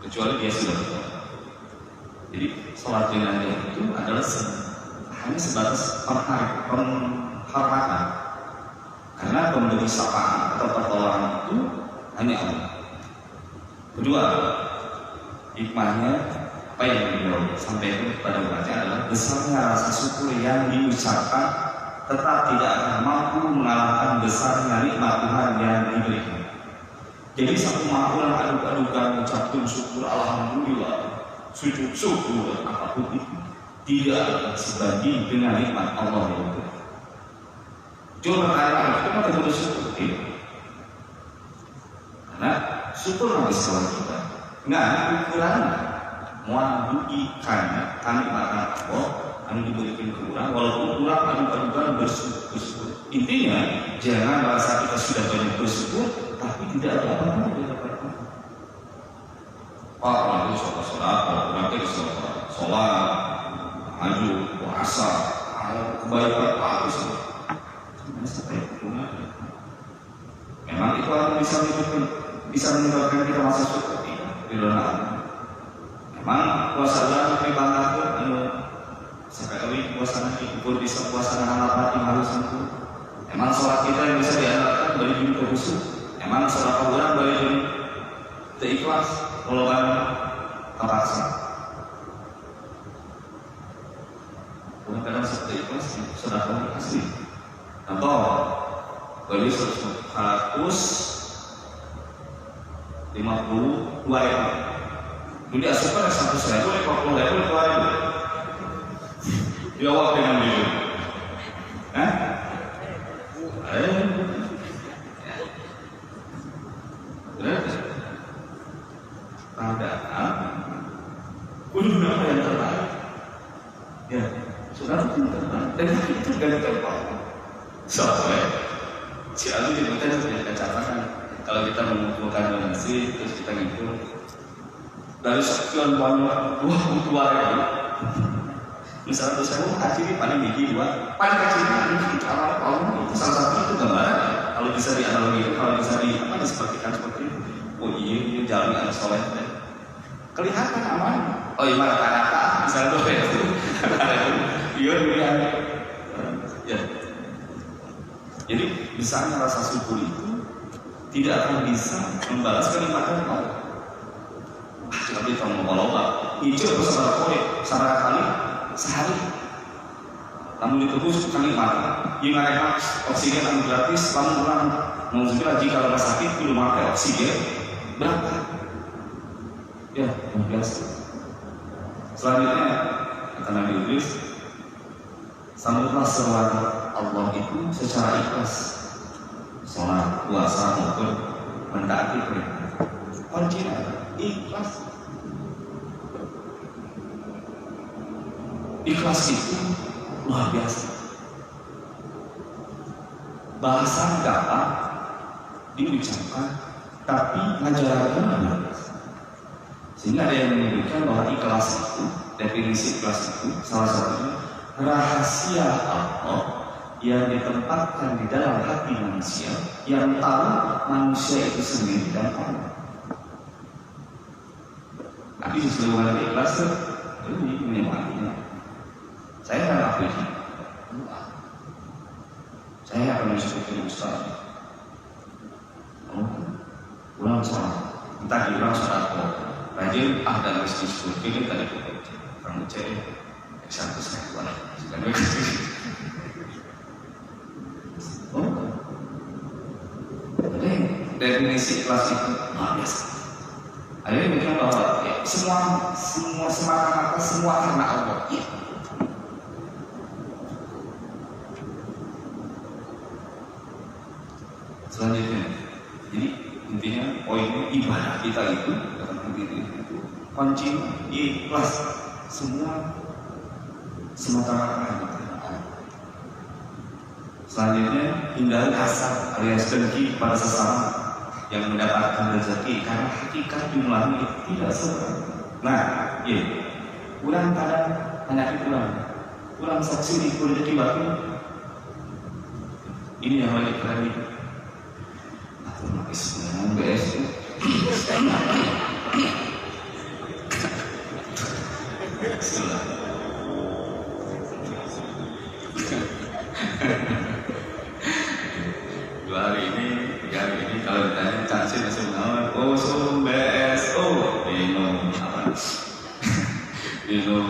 kecuali dia sudah bertobat. Jadi sholat jenazah itu adalah hanya sebatas penghormatan, karena pemberi syafaat atau pertolongan itu hanya Allah. Kedua, hikmahnya apa yang beliau sampaikan kepada umatnya adalah besarnya rasa syukur yang diucapkan tetap tidak akan mampu mengalahkan besarnya nikmat Tuhan yang diberikan. Jadi satu makhluk aduk-adukan mengucapkan syukur alhamdulillah, sujud syukur apapun itu tidak akan sebanding dengan nikmat Allah yang itu. Cuma karena itu maka terus syukur. Karena syukur habis sholat kita nggak ada ukurannya. Menuduikan kami makan Allah, kami diberikan kurang, walaupun kurang aduk-adukan bersyukur. Intinya jangan merasa kita sudah banyak bersyukur tapi tidak ada apa-apa di hadapan Allah. Pak, nanti sholat, nanti sholat, maju, puasa, kebaikan bagus. Memang itu akan bisa menyebabkan kita masuk surga di dalam. Memang puasa bulan dibanggakan, sekali puasa nanti ukur bisa puasa dengan apa yang harus itu. Memang sholat kita yang bisa diandalkan dari diri ke khusus. Memang sholat kuburan dari diri teikhlas, kalau banyak terpaksa. Kadang-kadang seperti ikhlas sudah asli. Contoh, beli 152 ribu. Jadi asupan 100 ribu, 50 ribu, 2 ribu. Jawab dengan jujur. Hah? Berarti padahal kudu apa yang terbaik. Ya, sudah itu terbaik. Dan itu gak terbaik. Soalnya si Ali di hotel sudah catatan kalau kita mengumpulkan donasi terus kita ngitung dari sekian banyak 22 ribu. Misalnya saya haji ini paling gigi dua, paling kecilnya ini kalau itu salah satu itu gambaran. Kalau bisa dianalogikan, kalau bisa disepertikan seperti itu. Oh iya, ini jalan anak soleh. Kelihatan aman. Oh iya, rata-rata misalnya tuh ya. Iya, ya. Jadi misalnya rasa syukur itu tidak akan bisa membalas kenikmatan Allah. Tapi kalau mau loba, hijau bersama koi, sama kali sehari. Namun ditebus kenikmatan. Yang mereka oksigen yang gratis, namun orang mengusulkan jika rumah sakit belum pakai oksigen berapa? Ya, biasa. Selanjutnya kata Nabi Idris, sambutlah seruan Allah itu secara ikhlas. Sholat, puasa maupun mentaati perintah. Kuncinya ikhlas. Ikhlas itu luar biasa. Bahasa gampang diucapkan, tapi ngajarannya luar biasa. Sehingga ada yang menyebutkan bahwa ikhlas itu, definisi ikhlas itu salah satunya rahasia Allah yang ditempatkan di dalam hati manusia, yang tahu manusia itu sendiri dan Allah. Tapi sesuai dengan ikhlas itu menikmatinya. Saya akan akui, saya akan mensyukuri Ustaz. Ulang sholat, entah diulang sholat kok. Rajin dan mesti syukur. Ini tadi kamu cek satu sekali. Jadi definisi ikhlas itu luar biasa. Ada yang bilang bahwa semua semata-mata semua karena Allah. Ya. Selanjutnya, jadi intinya poin ibadah kita itu kunci ikhlas semua semata-mata karena Allah. Selanjutnya hindari hasad alias dengki pada sesama yang mendapatkan rezeki karena hakikat jumlahnya tidak sama. Nah, iya, kurang pada penyakit kurang saksi di rezeki batin. Ini yang lagi keren itu. Islam BS dua hari ini, 3 hari ini kalau ditanya cansin masih menawar, oh so BSO minum apa? Minum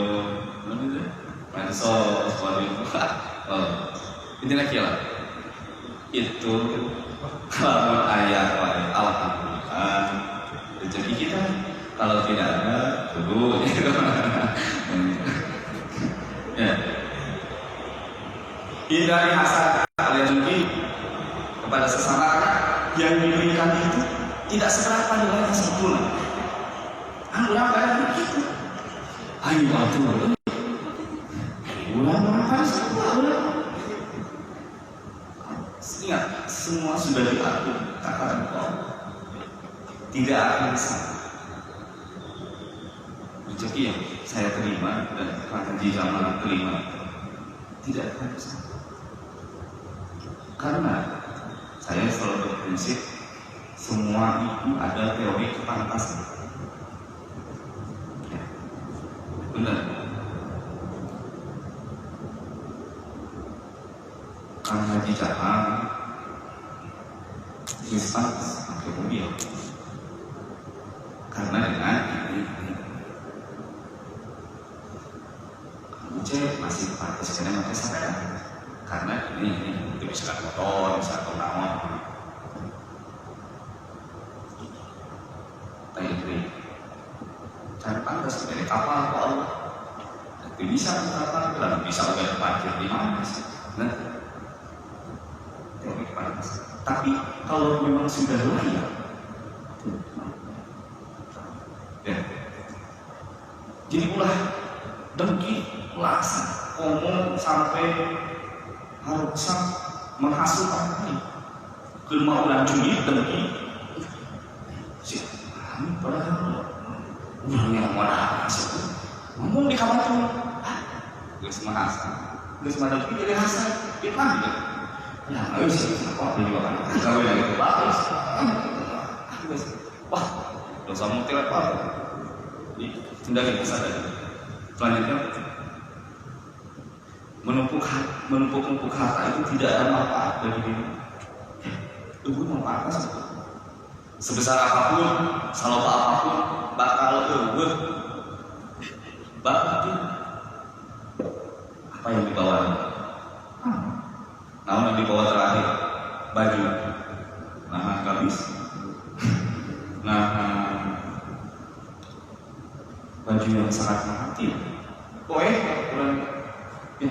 mana itu? Mensos, ini lagi lah itu. Kalau ayat alhamdulillah rezeki kita, kalau tidak ada dulu ya. Hindari hasad alias dengki kepada sesama yang diberikan itu tidak seberapa nilainya sempurna. Orang kadang begitu. Ayo atur. Orang makan semua orang. semua sudah diatur takaran Allah. Tidak akan salah. Rezeki yang saya terima dan Pak Haji Jamal terima tidak akan salah. Karena saya selalu berprinsip semua itu ada teori kepantasan. Ya, benar. Kang Haji Jamal pantas pakai mobil karena dengan ini Uce masih pantas karena pakai sepeda karena ini itu bisa motor, bisa naon tapi cara pantas dari kapal ke Allah tapi bisa kapal bilang bisa udah parkir di mana sih nah teori pantas. Tapi kalau memang sudah layak, ya. Jadi ulah dengki, laksa, ngomong sampai harus menghasut orang lain. Kelima ulang juli dengki, sih, padahal orang yang marah masuk, ngomong di kamar tuh, gue menghasut, gue dengki jadi hasad, dia panggil. Ya, nggak bisa, apa juga kan? Kalau yang itu bagus, wah, dosa mutilak apa? Tidak bisa ada. Selanjutnya, menumpuk harta itu tidak ada manfaat bagi diri. Itu manfaat sebesar apapun, salopa apapun, bakal apa yang dibawa? Namun yang dibawa terakhir baju, nah gamis, baju yang sangat mati. Kurang ya.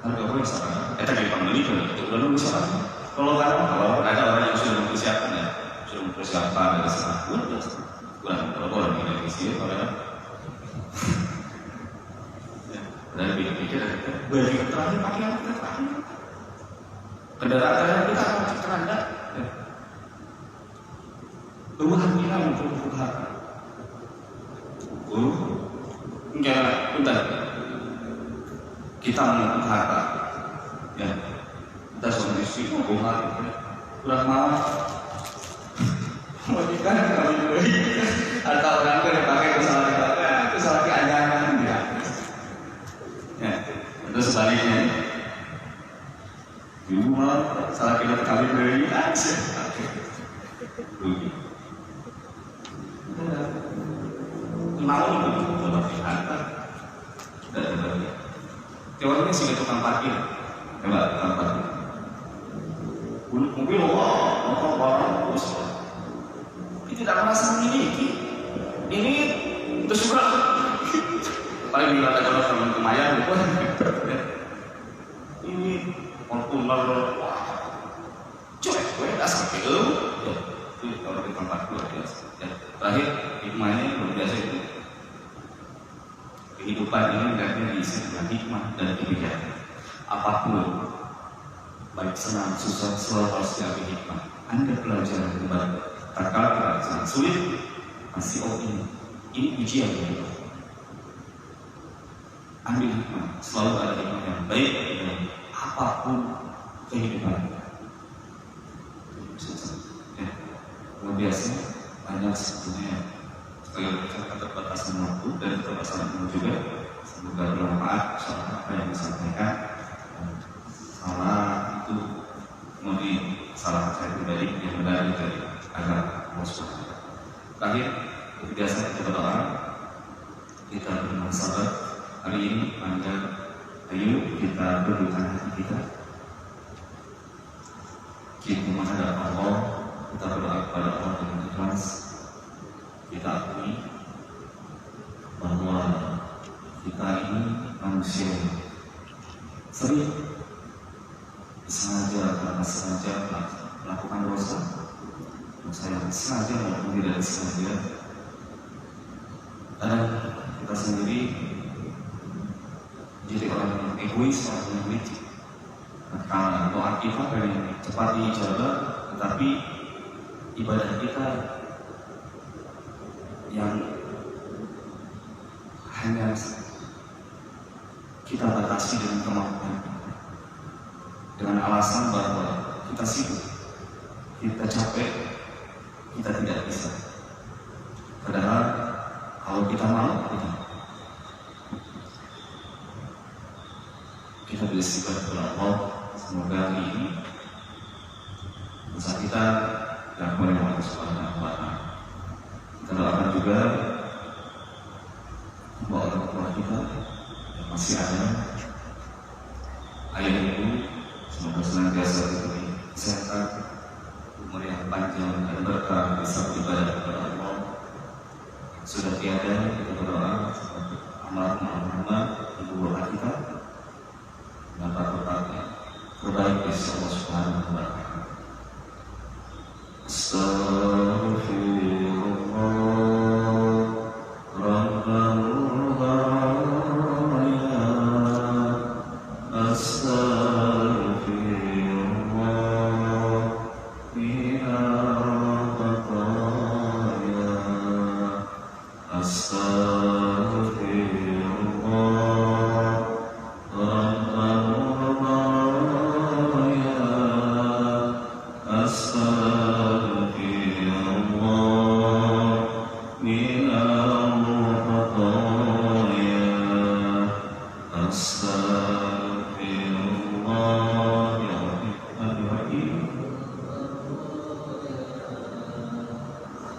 Harga boleh sama. Kita jadi pembeli kan itu udah nunggu sama. Kalau ada orang yang sudah mempersiapkan ya, sudah mempersiapkan dari sana. Kalau orang ini sih kalau dan pikir baju terakhir pakaian kita terakhir kendaraan kita keranda Tuhan kita untuk harta enggak bentar kita mengumpul harta ya kita sudah disitu harta kurang mau ikan kalau dibeli harta orang itu dipakai kesalahan keanjangan ya. Terus sebaliknya di rumah salah kita kawin dari aja rugi mau lebih harta dan sebagainya teorinya sih tukang parkir hebat tukang parkir mobil motor barang terus tidak merasa memiliki ini terus paling bila ada kalau teman kemayan ini Fortuner cuek gue dasar itu kalau di tempat luar biasa terakhir hikmahnya luar biasa itu kehidupan ini hendaknya diisi dengan hikmah dan kebijakan apapun baik senang susah selalu harus diambil hikmah Anda pelajaran kembali tak kalah pelajaran sulit masih ini ujian gitu. Ambil hikmah, selalu ada hikmah yang baik dalam apapun kehidupan. Ya, luar biasa banyak sebetulnya keterbatasan waktu dan keterbatasan ilmu juga. Semoga bermanfaat soal apa yang disampaikan. Salah itu murni salah saya pribadi yang benar dari agama Allah. Terakhir, biasa kita berdoa, kita bersabar. Hari ini ayo kita dudukkan hati kita menghadap Allah, kita berdoa kepada Allah dengan ikhlas. Kita akui bahwa kita ini manusia sering sengaja karena sengaja melakukan dosa yang sengaja maupun tidak sengaja. Kadang kita sendiri jadi orang yang egois, orang yang licik. Karena doa kita pengen cepat diijabah, tetapi ibadah kita yang hanya kita batasi dengan kemampuan, dengan alasan bahwa kita sibuk, kita capek, kita tidak bisa. Padahal kalau kita mau, kita beristighfar kepada Allah. Semoga hari ini usaha kita dilakukan oleh Allah Subhanahu wa Ta'ala. Kita doakan juga bahwa orang tua kita yang masih ada, ayah ibu, semoga senantiasa diberi kesehatan, umur yang panjang dan berkah bisa beribadah kepada Allah. Sudah tiada, kita berdoa seperti almarhum ibu bapak kita, dan bapak-bapaknya terbaik di sisi Allah Subhanahu wa Ta'ala.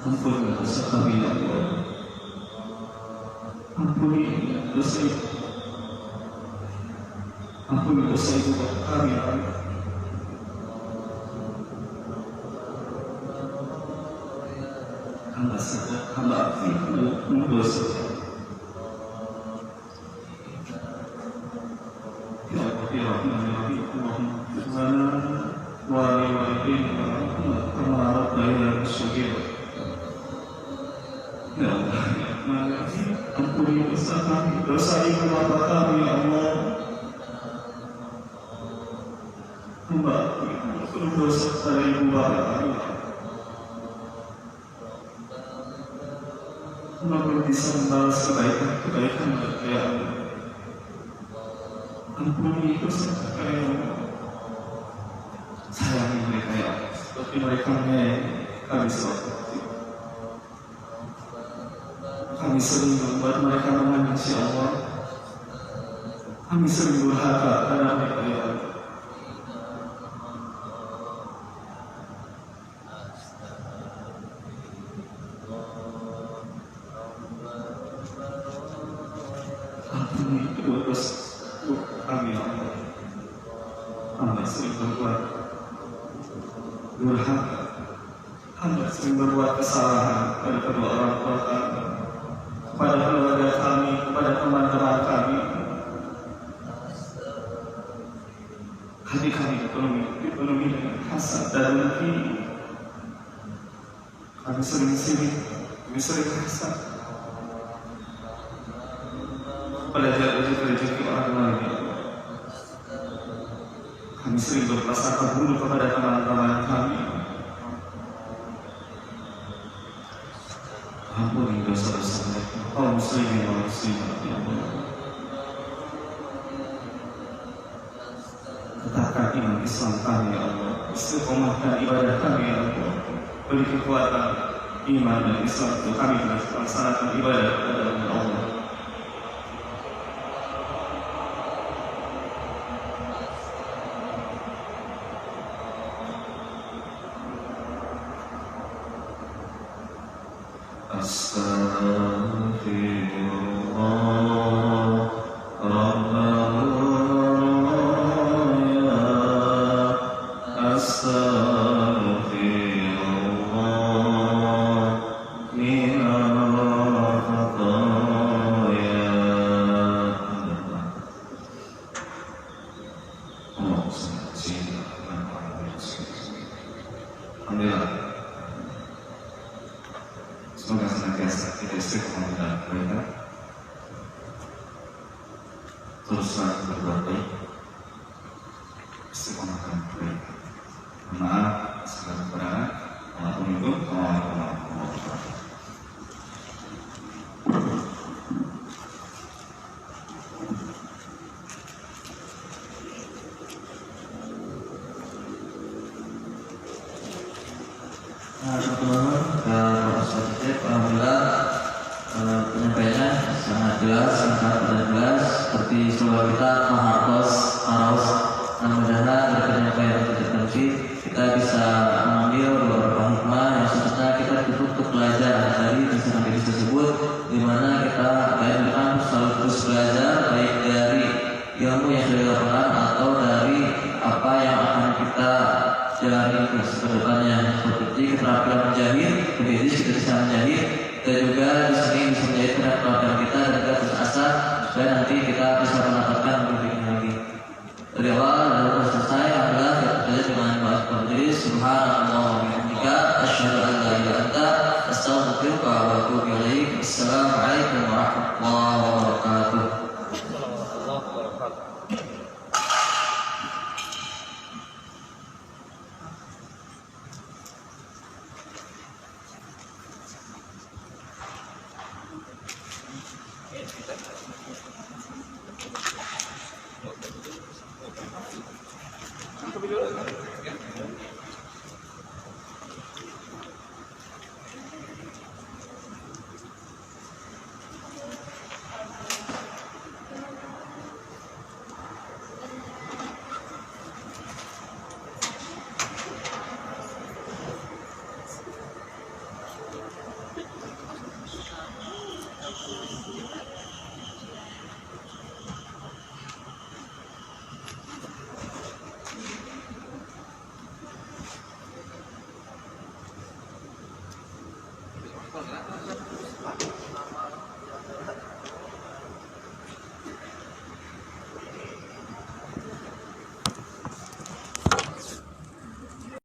Ampuni dosa kami ya Allah. Ampuni dosa ibu. Ampuni dosa ibu bapak kami ya Allah. Hamba sadar, hamba akui hamba dosa. Ya Allah, ya Rahman, ya Rahim, Allahumma firmana wa liwalidina kama rabbayana shaghira. Ya Allah, ampuni dosa kami, dosa ibu bapak kami ya Allah. Hamba ampuni dosa pada ibu bapak kami. Hamba belum bisa membalas kebaikan mereka ya Allah. Ampuni dosa mereka ya Allah. Sayangi mereka ya Allah, seperti mereka menyayangi kami sewaktu. Kami sering membuat mereka menangis ya Allah. Kami sering durhaka pada mereka ya Allah. Ampuni kedua dosa kami ya Allah. Hamba sering berbuat durhaka. Hamba sering berbuat kesalahan pada kedua orang tua kami, kepada keluarga kami, kepada teman-teman kami. Hati kami dipenuhi dengan hasad dan dengki. Kami sering sirik, kami sering hasad pada rezeki orang lain. Kami sering berprasangka buruk kepada teman-teman kami. Ampuni dosa-dosa mereka, kaum muslimin dan muslimat ya Allah. Tetapkan iman Islam kami ya Allah, istiqomahkan ibadah kami ya Allah. Beri kekuatan iman dan Islam untuk kami melaksanakan ibadah kepada Allah. Astaghfirullah Rabbana astaghfirullah minal khataya. Alhamdulillah. Semoga senantiasa kita istiqomah dalam kebaikan, teruslah berbuat baik, istiqomahkan alhamdulillah penyampaiannya sangat jelas, singkat dan jelas seperti slogan kita Mahartos Maros. Mudah-mudahan dari penyampaian kita nanti kita bisa mengambil beberapa hikmah yang sebenarnya kita untuk belajar dari kisah hadis tersebut, di mana kita bayangkan selalu terus belajar baik dari ilmu yang sudah dilakukan atau dari apa yang akan kita jalani ke depannya, seperti keterampilan menjahit, begitu kita bisa menjahit, kita juga di sini bisa menjahit keterampilan kita dan kita terus asa supaya nanti kita bisa mendapatkan lebih lagi. Dari awal dan selesai adalah kita belajar dengan bahasa Inggris. Subhanallah wa bihamdika asyhadu an la ilaha illa anta astaghfiruka wa atubu ilaik. Assalamualaikum warahmatullahi wabarakatuh.